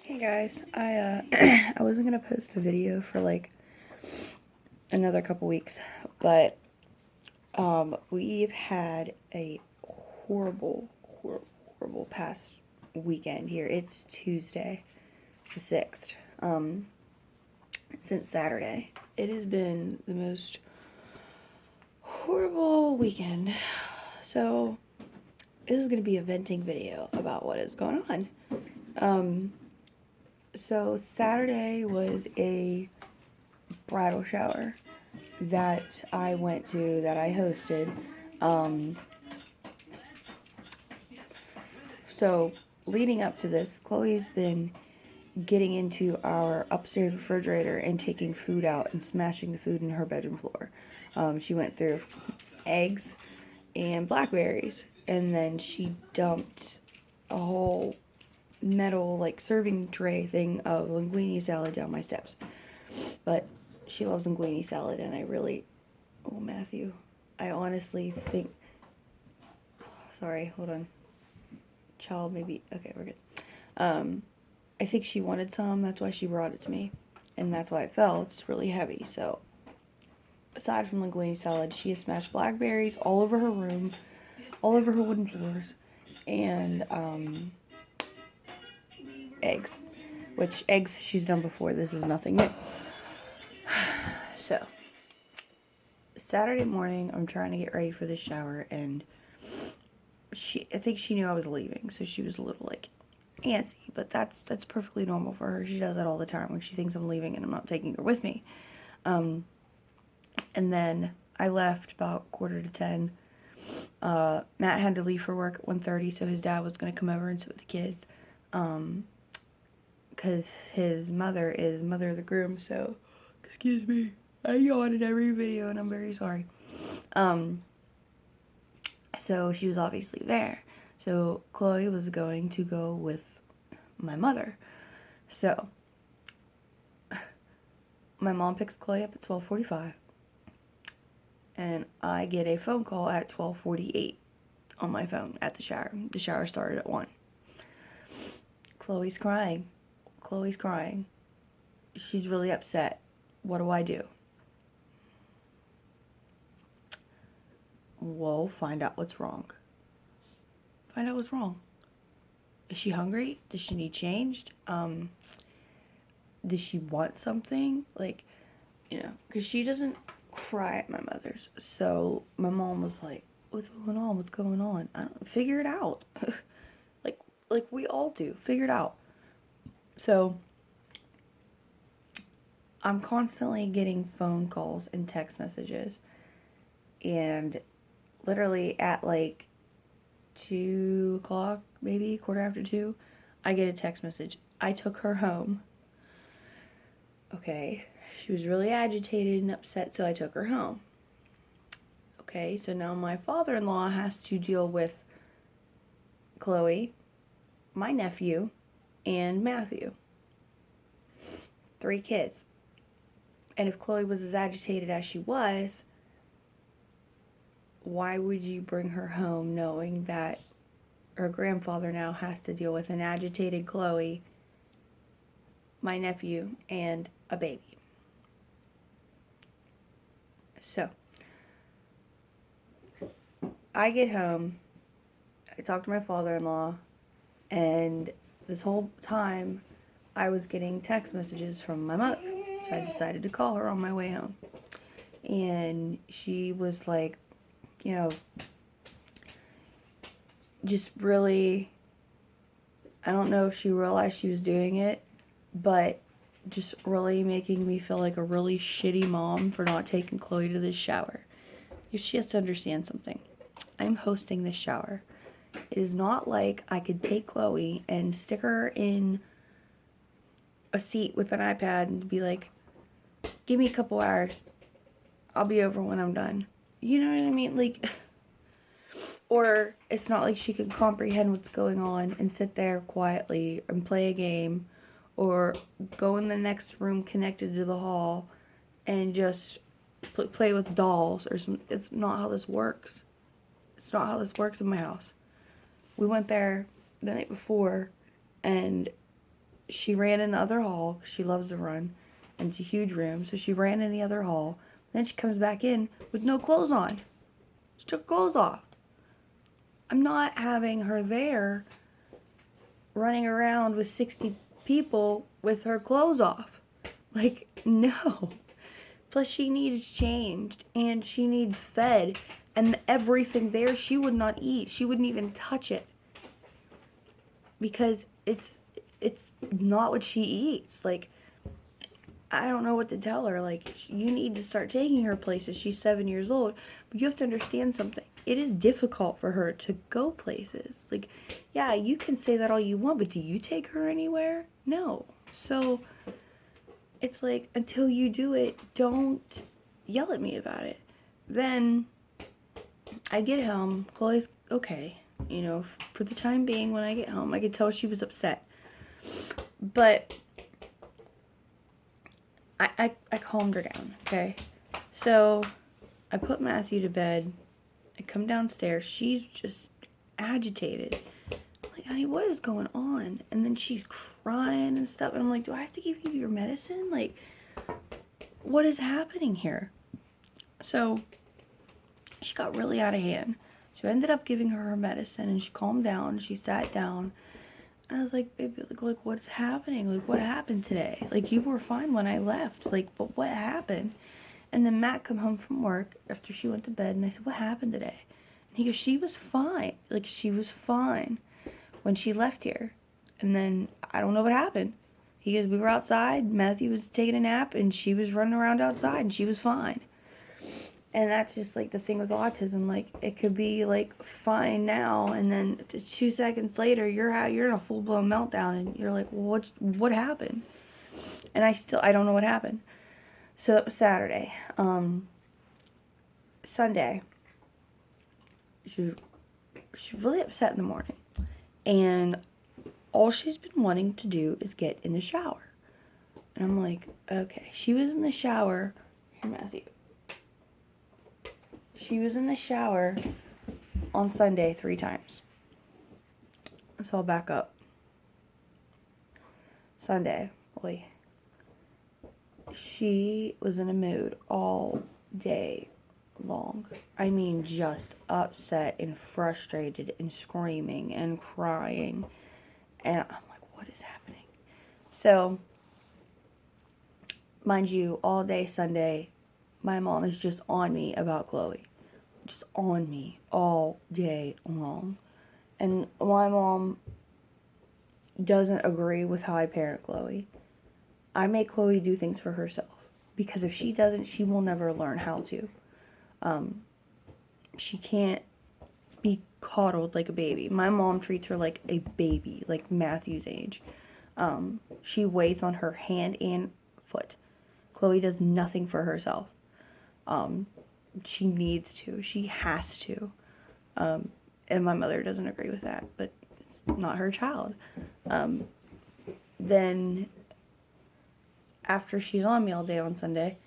Hey guys, I I wasn't gonna post a video for like another couple weeks, but we've had a horrible, horrible, horrible past weekend here. It's Tuesday, the 6th. Since Saturday, it has been the most horrible weekend. So this is gonna be a venting video about what is going on. So Saturday was a bridal shower that I went to, that I hosted. So leading up to this, Chloe's been getting into our upstairs refrigerator and taking food out and smashing the food in her bedroom floor. She went through eggs and blackberries, and then she dumped a whole metal like serving tray thing of linguine salad down my steps. But she loves linguine salad, and oh, Matthew, I honestly think, sorry, hold on, child, maybe, okay, we're good. I think she wanted some, that's why she brought it to me, and that's why it fell. It's really heavy. So aside from linguine salad, she has smashed blackberries all over her room, all over her wooden floors, and eggs, which eggs she's done before. This is nothing new. So Saturday morning, I'm trying to get ready for the shower, and I think she knew I was leaving, so she was a little like antsy, but that's perfectly normal for her. She does that all the time when she thinks I'm leaving and I'm not taking her with me. And then I left about 9:45. Matt had to leave for work at 1:30, so his dad was going to come over and sit with the kids, because his mother is mother of the groom. So excuse me, I yawn in every video and I'm very sorry. So she was obviously there. So Chloe was going to go with my mother. So my mom picks Chloe up at 12:45, and I get a phone call at 12:48 on my phone at the shower. The shower started at 1. Chloe's crying. She's really upset. What do I do? Well, find out what's wrong. Is she hungry? Does she need changed? Does she want something? Like, because she doesn't cry at my mother's. So my mom was like, what's going on? Figure it out. like we all do. Figure it out. So I'm constantly getting phone calls and text messages, and literally at like 2 o'clock, maybe 2:15, I get a text message. I took her home. Okay, she was really agitated and upset, so I took her home. Okay, so now my father-in-law has to deal with Chloe, my nephew, and Matthew. 3 kids. And if Chloe was as agitated as she was, why would you bring her home knowing that her grandfather now has to deal with an agitated Chloe, my nephew, and a baby? So I get home, I talk to my father-in-law, and this whole time I was getting text messages from my mother. So I decided to call her on my way home. And she was like, just really, I don't know if she realized she was doing it, but just really making me feel like a really shitty mom for not taking Chloe to this shower. She has to understand something. I'm hosting this shower. It is not like I could take Chloe and stick her in a seat with an iPad and be like, give me a couple hours. I'll be over when I'm done. You know what I mean? Like, or it's not like she can comprehend what's going on and sit there quietly and play a game, or go in the next room connected to the hall and just play with dolls or something. It's not how this works. It's not how this works in my house. We went there the night before, and she ran in the other hall because she loves to run, and it's a huge room. So she ran in the other hall. Then she comes back in with no clothes on. She took clothes off. I'm not having her there running around with 60 people with her clothes off. Like, no. Plus, she needs changed and she needs fed, and everything there she would not eat. She wouldn't even touch it because it's not what she eats. Like, I don't know what to tell her. Like, you need to start taking her places. She's 7 years old, but you have to understand something. It is difficult for her to go places. Like, yeah, you can say that all you want, but do you take her anywhere? No. So it's like, until you do it, don't yell at me about it. Then I get home. Chloe's okay. You know, for the time being, when I get home, I could tell she was upset. But I calmed her down, okay? So I put Matthew to bed. I come downstairs. She's just agitated. I'm like, honey, what is going on? And then she's crying and stuff. And I'm like, do I have to give you your medicine? Like, what is happening here? So she got really out of hand. So I ended up giving her medicine, and she calmed down. She sat down. And I was like, baby, like, what's happening? Like, what happened today? Like, you were fine when I left. Like, but what happened? And then Matt come home from work after she went to bed, and I said, what happened today? And he goes, she was fine. Like, she was fine when she left here. And then I don't know what happened. He goes, we were outside. Matthew was taking a nap, and she was running around outside, and she was fine. And that's just, like, the thing with autism. Like, it could be, like, fine now, and then 2 seconds later, you're in a full-blown meltdown, and you're like, well, what happened? And I don't know what happened. So it was Saturday. Sunday, she was really upset in the morning. And all she's been wanting to do is get in the shower. And I'm like, okay. She was in the shower. Here, Matthew. She was in the shower on Sunday 3 times. So I'll back up. Sunday, boy. She was in a mood all day long. I mean, just upset and frustrated and screaming and crying. And I'm like, what is happening? So, mind you, all day Sunday, my mom is just on me about Chloe. Just on me all day long. And my mom doesn't agree with how I parent Chloe. I make Chloe do things for herself. Because if she doesn't, she will never learn how to. She can't be coddled like a baby. My mom treats her like a baby, like Matthew's age. She waits on her hand and foot. Chloe does nothing for herself. She needs to. She has to. And my mother doesn't agree with that, but it's not her child. Then, after she's on me all day on Sunday,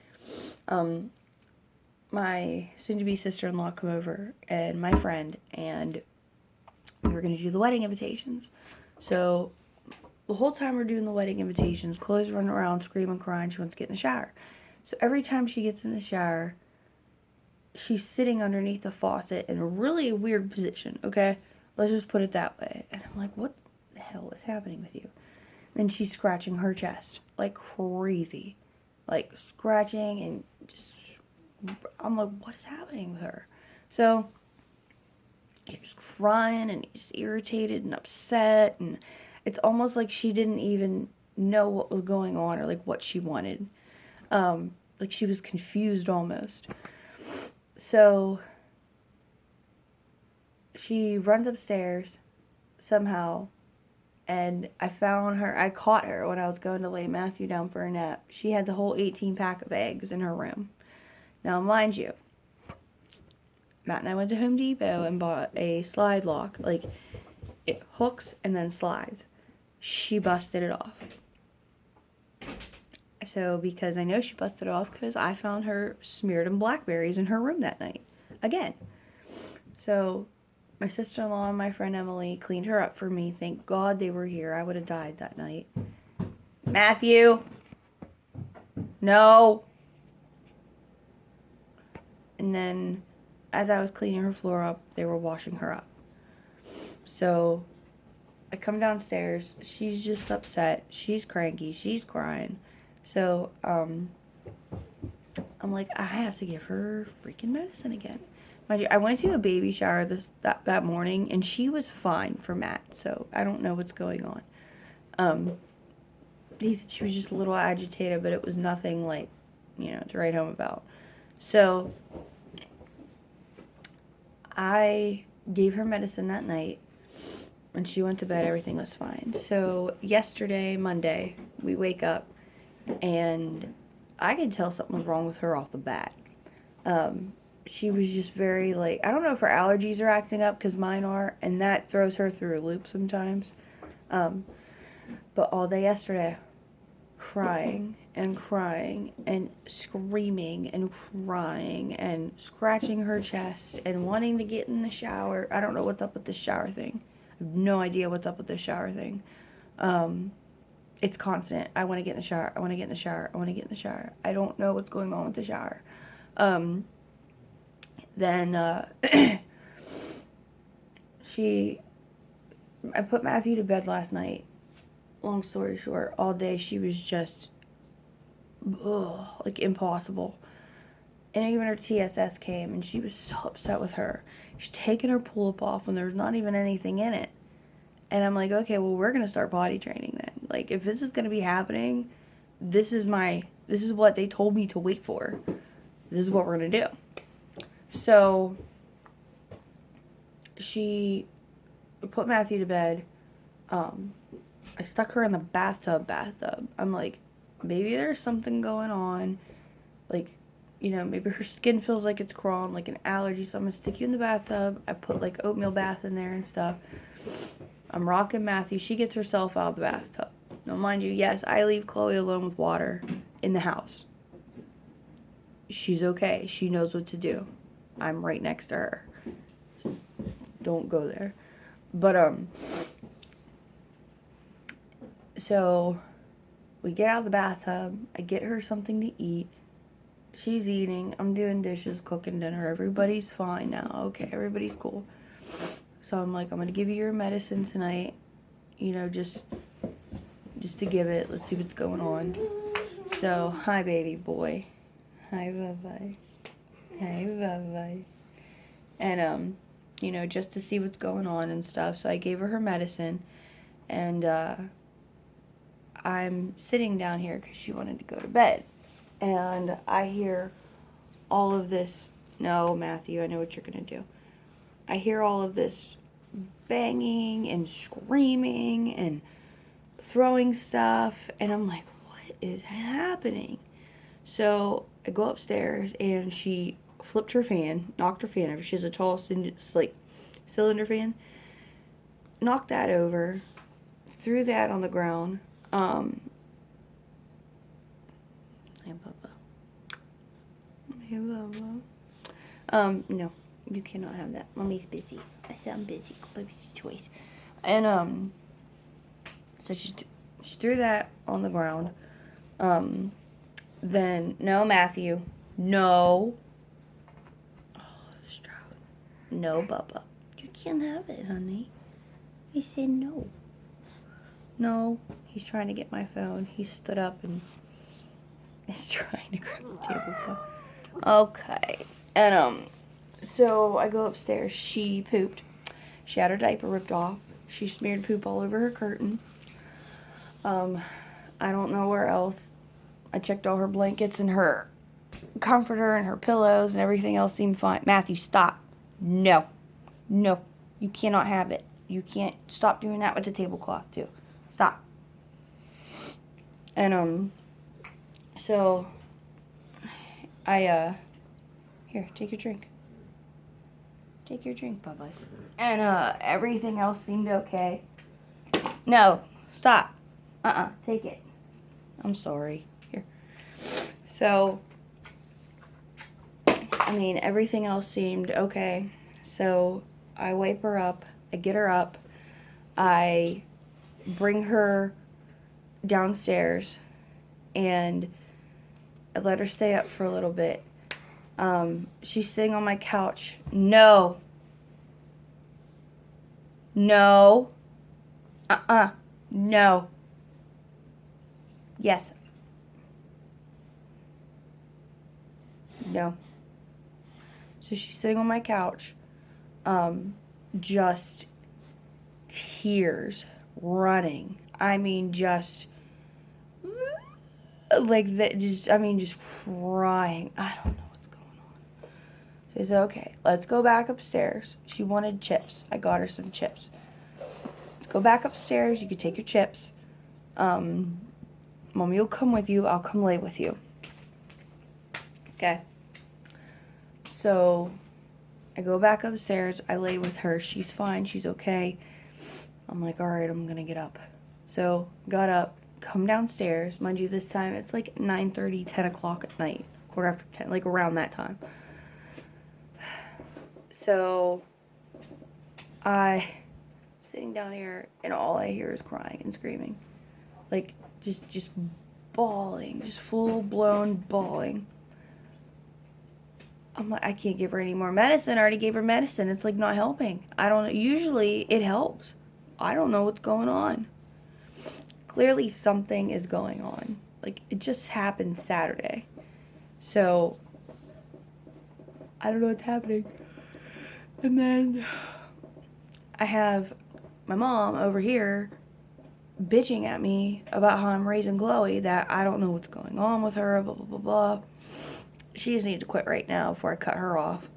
my soon-to-be sister-in-law come over, and my friend, and we were going to do the wedding invitations. So, the whole time we're doing the wedding invitations, Chloe's running around screaming, crying. She wants to get in the shower. So, every time she gets in the shower, she's sitting underneath the faucet in a really weird position, okay? Let's just put it that way. And I'm like, what the hell is happening with you? Then she's scratching her chest like crazy. Like, scratching and just, I'm like, what is happening with her? So, she was crying and just irritated and upset, and it's almost like she didn't even know what was going on or like what she wanted. Like, she was confused almost. So, she runs upstairs somehow, and I caught her when I was going to lay Matthew down for a nap. She had the whole 18 pack of eggs in her room. Now, mind you, Matt and I went to Home Depot and bought a slide lock. Like, it hooks and then slides. She busted it off. So, because I know she busted it off because I found her smeared in blackberries in her room that night. Again. So, my sister-in-law and my friend Emily cleaned her up for me. Thank God they were here. I would have died that night. Matthew. No. And then as I was cleaning her floor up, they were washing her up. So I come downstairs. She's just upset. She's cranky. She's crying. So I'm like, I have to give her freaking medicine again. Mind you, I went to a baby shower that morning, and she was fine for Matt. So I don't know what's going on. She was just a little agitated, but it was nothing like, to write home about. So I gave her medicine that night. When she went to bed, everything was fine. So yesterday, Monday, we wake up, and I could tell something was wrong with her off the bat. She was just very, like, I don't know if her allergies are acting up, because mine are, and that throws her through a loop sometimes. But all day yesterday, crying and screaming and crying and scratching her chest and wanting to get in the shower. I don't know what's up with this shower thing. I have no idea what's up with this shower thing. It's constant. I want to get in the shower. I want to get in the shower. I want to get in the shower. I don't know what's going on with the shower. Then I put Matthew to bed last night. Long story short, all day she was just like impossible. And even her TSS came, and she was so upset with her. She's taking her pull-up off when there's not even anything in it. And I'm like, okay, well, we're going to start potty training then. Like, if this is going to be happening, this is what they told me to wait for. This is what we're going to do. So, she put Matthew to bed. I stuck her in the bathtub. I'm like, maybe there's something going on. Like, maybe her skin feels like it's crawling, like an allergy. So I'm going to stick you in the bathtub. I put, like, oatmeal bath in there and stuff. I'm rocking Matthew. She gets herself out of the bathtub. Now, mind you, yes, I leave Chloe alone with water in the house. She's okay. She knows what to do. I'm right next to her. So don't go there. But, so we get out of the bathtub. I get her something to eat. She's eating. I'm doing dishes, cooking dinner. Everybody's fine now. Okay, everybody's cool. So I'm like, I'm going to give you your medicine tonight. Just to give it. Let's see what's going on. So, hi, baby boy. Hi, bye-bye. Hi, bye-bye. And, just to see what's going on and stuff. So I gave her medicine. And, I'm sitting down here because she wanted to go to bed. And I hear all of this. No, Matthew, I know what you're going to do. I hear all of this banging and screaming and throwing stuff. And I'm like, what is happening? So I go upstairs, and she flipped her fan, knocked her fan over. She has a tall cylinder fan. Knocked that over. Threw that on the ground. Hey, Bubba. Hey, Bubba. No, you cannot have that. Mommy's busy. I said I'm busy. Baby's choice. And, so she threw that on the ground. Then, no, Matthew. No. Oh, this child. No, Bubba. You can't have it, honey. I said no. No, he's trying to get my phone. He stood up and is trying to grab the tablecloth. Okay. And, so I go upstairs. She pooped. She had her diaper ripped off. She smeared poop all over her curtain. I don't know where else. I checked all her blankets and her comforter and her pillows, and everything else seemed fine. Matthew, stop. No. No. You cannot have it. You can't. Stop doing that with the tablecloth, too. Stop. And, so, here, take your drink. Take your drink, Bubba. And, everything else seemed okay. No, stop. Take it. I'm sorry. Here. So, everything else seemed okay. So, I wipe her up. I get her up. I bring her downstairs, and I let her stay up for a little bit. She's sitting on my couch. No. No. No. Yes. No. So she's sitting on my couch, just tears running. I mean, just like that. Just crying. I don't know what's going on. So I said, okay, let's go back upstairs. She wanted chips. I got her some chips. Let's go back upstairs. You can take your chips. Mommy will come with you. I'll come lay with you. Okay. So I go back upstairs. I lay with her. She's fine. She's okay. I'm like, all right, I'm going to get up. So got up, come downstairs. Mind you, this time it's like 9:30, 10 o'clock at night. Quarter after 10, like around that time. So I sitting down here, and all I hear is crying and screaming. Like, just bawling. Just full-blown bawling. I'm like, I can't give her any more medicine. I already gave her medicine. It's like not helping. Usually it helps. I don't know what's going on. Clearly something is going on. Like, it just happened Saturday. So, I don't know what's happening. And then I have my mom over here bitching at me about how I'm raising Chloe, that I don't know what's going on with her, blah, blah, blah, blah. She just needs to quit right now before I cut her off.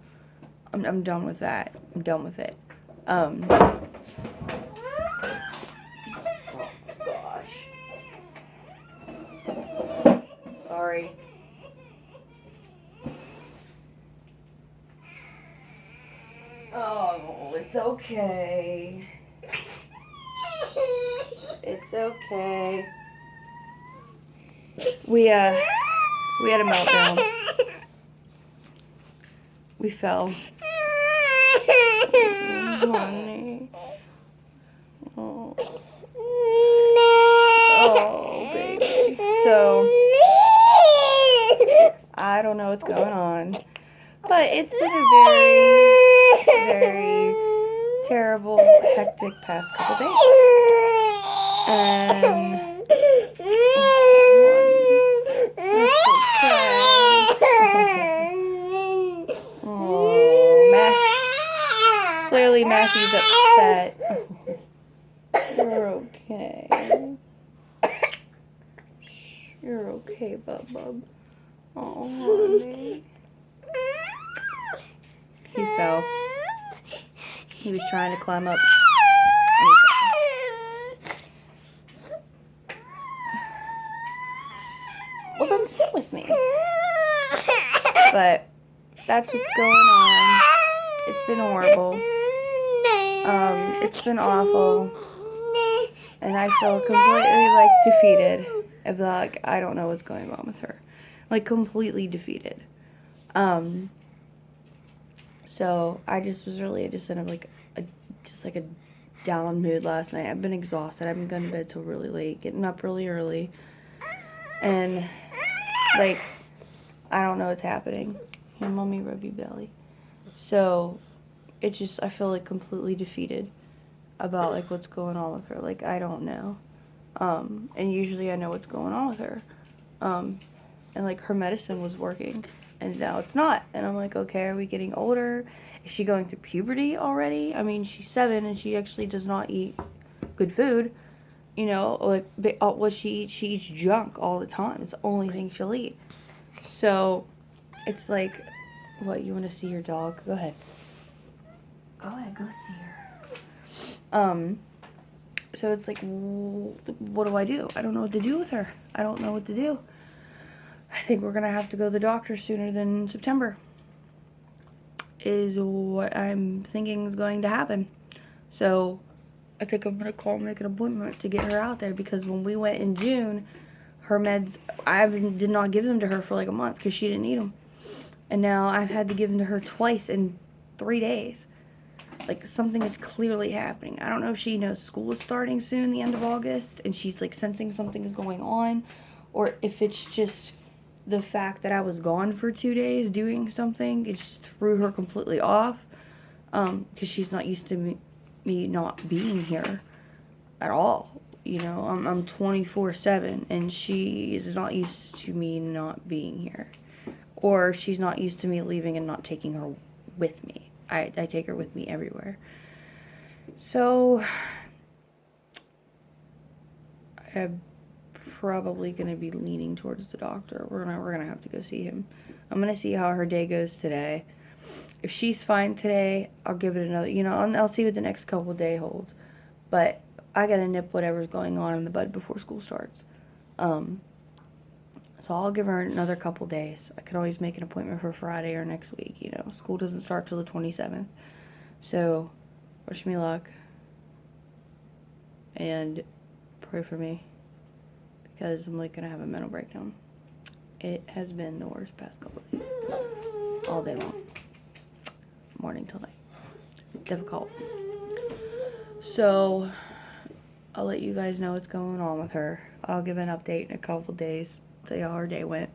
I'm done with that. I'm done with it. Oh, gosh. Sorry. Oh, it's okay. It's okay. We had a meltdown. We fell. Honey. Oh. Oh, baby. So, I don't know what's going on. But it's been a very, very terrible, hectic past couple days. And clearly Matthew's upset. You're okay. You're okay, bub. Oh, honey. He fell. He was trying to climb up. And he fell. Well, then sit with me. But that's what's going on. It's been horrible. It's been awful. And I feel completely, like, defeated. I feel like I don't know what's going on with her. Like, completely defeated. So I just was really just in a down mood last night. I've been exhausted. I've been going to bed till really late, getting up really early. And, like, I don't know what's happening. Here, mommy, rub your belly. So, it just, I feel, like, completely defeated about, like, what's going on with her. Like, I don't know. And usually I know what's going on with her. And, like, her medicine was working, and now it's not. And I'm like, okay, are we getting older? Is she going through puberty already? I mean, she's 7, and she actually does not eat good food. You know, like, what she eats junk all the time. It's the only thing she'll eat. So, it's like, what, you want to see your dog? Go ahead. Go ahead, go see her. So it's like, what do I do? I don't know what to do with her. I don't know what to do. I think we're going to have to go to the doctor sooner than September, is what I'm thinking is going to happen. So I think I'm going to call and make an appointment to get her out there, because when we went in June, her meds, I did not give them to her for like a month because she didn't need them. And now I've had to give them to her twice in 3 days. like something is clearly happening. I don't know if she knows school is starting soon, the end of August, and she's like sensing something is going on, or if it's just the fact that I was gone for 2 days doing something. It just threw her completely off, because she's not used to me not being here at all. You know, I'm 24/7, and she is not used to me not being here. Or she's not used to me leaving and not taking her with me. I take her with me everywhere. So, I'm probably going to be leaning towards the doctor. We're gonna have to go see him. I'm going to see how her day goes today. If she's fine today, I'll give it another, you know, I'll see what the next couple day holds. But I gotta nip whatever's going on in the bud before school starts. So I'll give her another couple days. I could always make an appointment for Friday or next week, you know. School doesn't start till the 27th. So, wish me luck. And pray for me. Because I'm like gonna have a mental breakdown. It has been the worst past couple of days. All day long. Morning till night. Difficult. So, I'll let you guys know what's going on with her. I'll give an update in a couple days. Tell you how her day went.